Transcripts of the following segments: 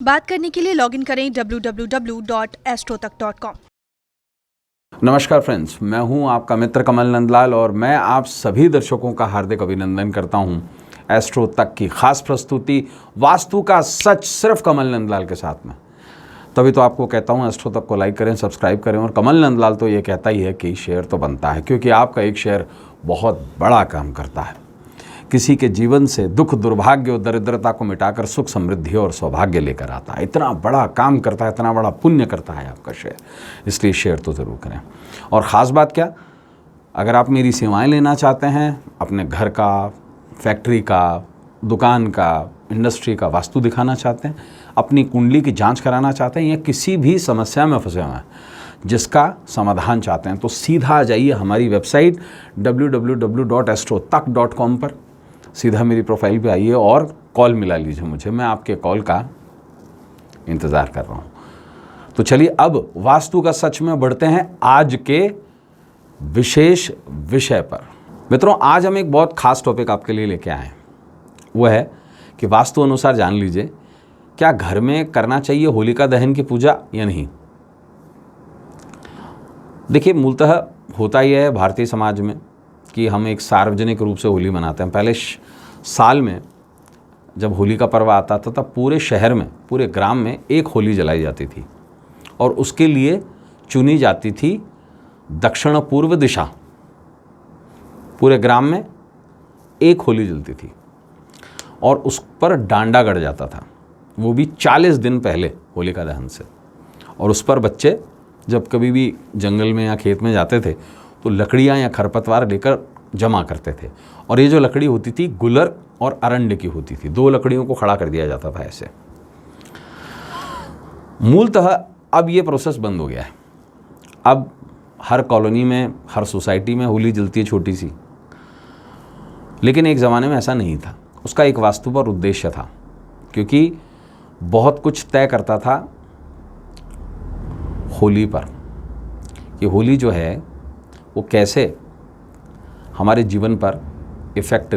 बात करने के लिए लॉगिन करें www.astrotak.com। नमस्कार फ्रेंड्स, मैं हूं आपका मित्र कमल नंदलाल और मैं आप सभी दर्शकों का हार्दिक अभिनंदन करता हूं एस्ट्रो तक की खास प्रस्तुति वास्तु का सच सिर्फ कमल नंदलाल के साथ में। तभी तो आपको कहता हूं एस्ट्रो तक को लाइक करें, सब्सक्राइब करें। और कमल नंदलाल तो ये कहता ही है कि शेयर तो बनता है, क्योंकि आपका एक शेयर बहुत बड़ा काम करता है। किसी के जीवन से दुख, दुर्भाग्य और दरिद्रता को मिटाकर सुख, समृद्धि और सौभाग्य लेकर आता है। इतना बड़ा काम करता है, इतना बड़ा पुण्य करता है आपका शेयर, इसलिए शेयर तो ज़रूर करें। और ख़ास बात क्या, अगर आप मेरी सेवाएं लेना चाहते हैं, अपने घर का, फैक्ट्री का, दुकान का, इंडस्ट्री का वास्तु दिखाना चाहते हैं, अपनी कुंडली की जांच कराना चाहते हैं, या किसी भी समस्या में फंसे हुए हैं जिसका समाधान चाहते हैं, तो सीधा आ जाइए हमारी वेबसाइट www.astrotak.com पर। सीधा मेरी प्रोफाइल पे आइए और कॉल मिला लीजिए मुझे, मैं आपके कॉल का इंतज़ार कर रहा हूँ। तो चलिए अब वास्तु का सच में बढ़ते हैं आज के विशेष विषय पर। मित्रों, आज हम एक बहुत खास टॉपिक आपके लिए लेके आए हैं। वो है कि वास्तु अनुसार जान लीजिए, क्या घर में करना चाहिए होलिका दहन की पूजा या नहीं। देखिए, मूलतः होता यह है भारतीय समाज में कि हम एक सार्वजनिक रूप से होली मनाते हैं। पहले साल में जब होली का पर्व आता था तब पूरे शहर में, पूरे ग्राम में एक होली जलाई जाती थी और उसके लिए चुनी जाती थी दक्षिण पूर्व दिशा। पूरे ग्राम में एक होली जलती थी और उस पर डांडा गड़ जाता था, वो भी 40 दिन पहले होलिका दहन से। और उस पर बच्चे जब कभी भी जंगल में या खेत में जाते थे तो लकड़ियाँ या खरपतवार लेकर जमा करते थे। और ये जो लकड़ी होती थी गुलर और अरंड की होती थी। 2 लकड़ियों को खड़ा कर दिया जाता था ऐसे। मूलतः अब ये प्रोसेस बंद हो गया है। अब हर कॉलोनी में, हर सोसाइटी में होली जलती है छोटी सी। लेकिन एक ज़माने में ऐसा नहीं था। उसका एक वास्तु पर उद्देश्य था, क्योंकि बहुत कुछ तय करता था होली पर कि होली जो है वो कैसे हमारे जीवन पर इफ़ेक्ट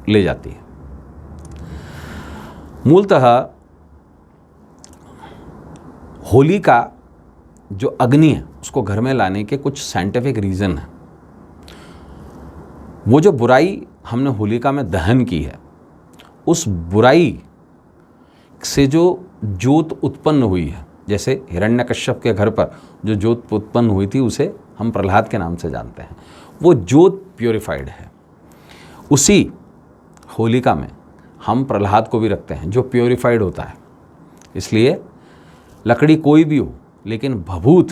ले जाती है। मूलतः होली का जो अग्नि है उसको घर में लाने के कुछ साइंटिफिक रीज़न है। वो जो बुराई हमने होलिका में दहन की है, उस बुराई से जो ज्योत उत्पन्न हुई है, जैसे हिरण्यकश्यप के घर पर जो ज्योत उत्पन्न हुई थी उसे हम प्रहलाद के नाम से जानते हैं, वो ज्योत प्योरीफाइड है। उसी होलिका में हम प्रहलाद को भी रखते हैं जो प्योरीफाइड होता है। इसलिए लकड़ी कोई भी हो, लेकिन भभूत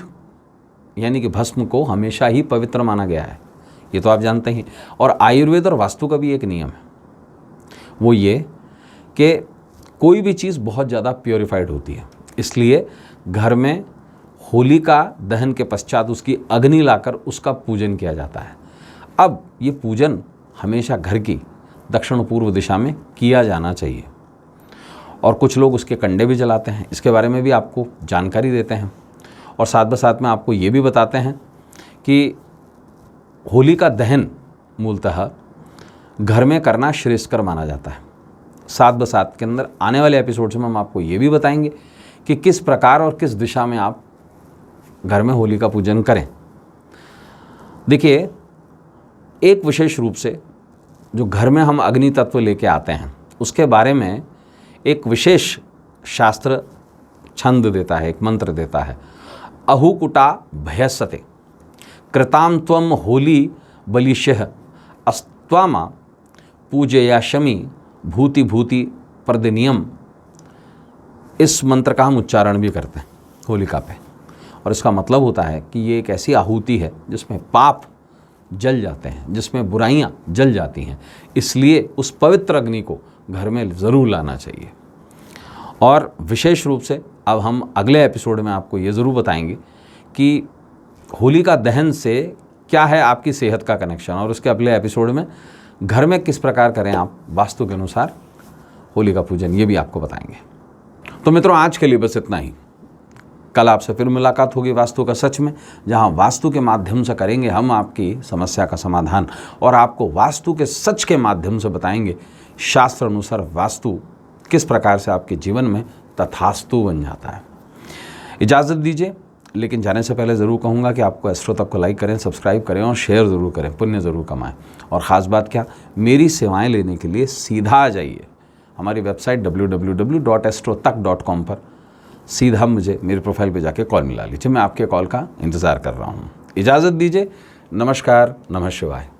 यानी कि भस्म को हमेशा ही पवित्र माना गया है, ये तो आप जानते हैं। और आयुर्वेद और वास्तु का भी एक नियम है, वो ये कि कोई भी चीज़ बहुत ज़्यादा प्योरीफाइड होती है। इसलिए घर में होलिका दहन के पश्चात उसकी अग्नि लाकर उसका पूजन किया जाता है। अब ये पूजन हमेशा घर की दक्षिण पूर्व दिशा में किया जाना चाहिए। और कुछ लोग उसके कंडे भी जलाते हैं, इसके बारे में भी आपको जानकारी देते हैं। और साथ में आपको ये भी बताते हैं कि होलिका दहन मूलतः घर में करना श्रेयस्कर माना जाता है। साथ के अंदर आने वाले एपिसोड्स में हम आपको ये भी बताएंगे कि किस प्रकार और किस दिशा में आप घर में होली का पूजन करें। देखिए, एक विशेष रूप से जो घर में हम अग्नि तत्व लेके आते हैं उसके बारे में एक विशेष शास्त्र छंद देता है, एक मंत्र देता है। अहुकुटा भयसते कृताम त्वम होली बलिशः अस्त्वामा पूजयाशमि भूति भूति प्रदिनियम। इस मंत्र का हम उच्चारण भी करते हैं होलिका पे, और इसका मतलब होता है कि ये एक ऐसी आहुति है जिसमें पाप जल जाते हैं, जिसमें बुराइयां जल जाती हैं। इसलिए उस पवित्र अग्नि को घर में ज़रूर लाना चाहिए। और विशेष रूप से अब हम अगले एपिसोड में आपको ये ज़रूर बताएंगे कि होलिका दहन से क्या है आपकी सेहत का कनेक्शन, और उसके अगले एपिसोड में घर में किस प्रकार करें आप वास्तु के अनुसार होलिका पूजन, ये भी आपको बताएंगे। तो मित्रों, आज के लिए बस इतना ही। कल आपसे फिर मुलाकात होगी वास्तु का सच में, जहां वास्तु के माध्यम से करेंगे हम आपकी समस्या का समाधान और आपको वास्तु के सच के माध्यम से बताएंगे शास्त्र अनुसार वास्तु किस प्रकार से आपके जीवन में तथास्तु बन जाता है। इजाज़त दीजिए, लेकिन जाने से पहले ज़रूर कहूँगा कि आपको एस्ट्रो तक को लाइक करें, सब्सक्राइब करें और शेयर ज़रूर करें, पुण्य ज़रूर कमाएं। और ख़ास बात क्या, मेरी सेवाएं लेने के लिए सीधा आ जाइए हमारी वेबसाइट www.astrotak.com पर, सीधा मुझे मेरे प्रोफाइल पे जाके कॉल मिला लीजिए। मैं आपके कॉल का इंतज़ार कर रहा हूँ। इजाज़त दीजिए, नमस्कार, नमः शिवाय।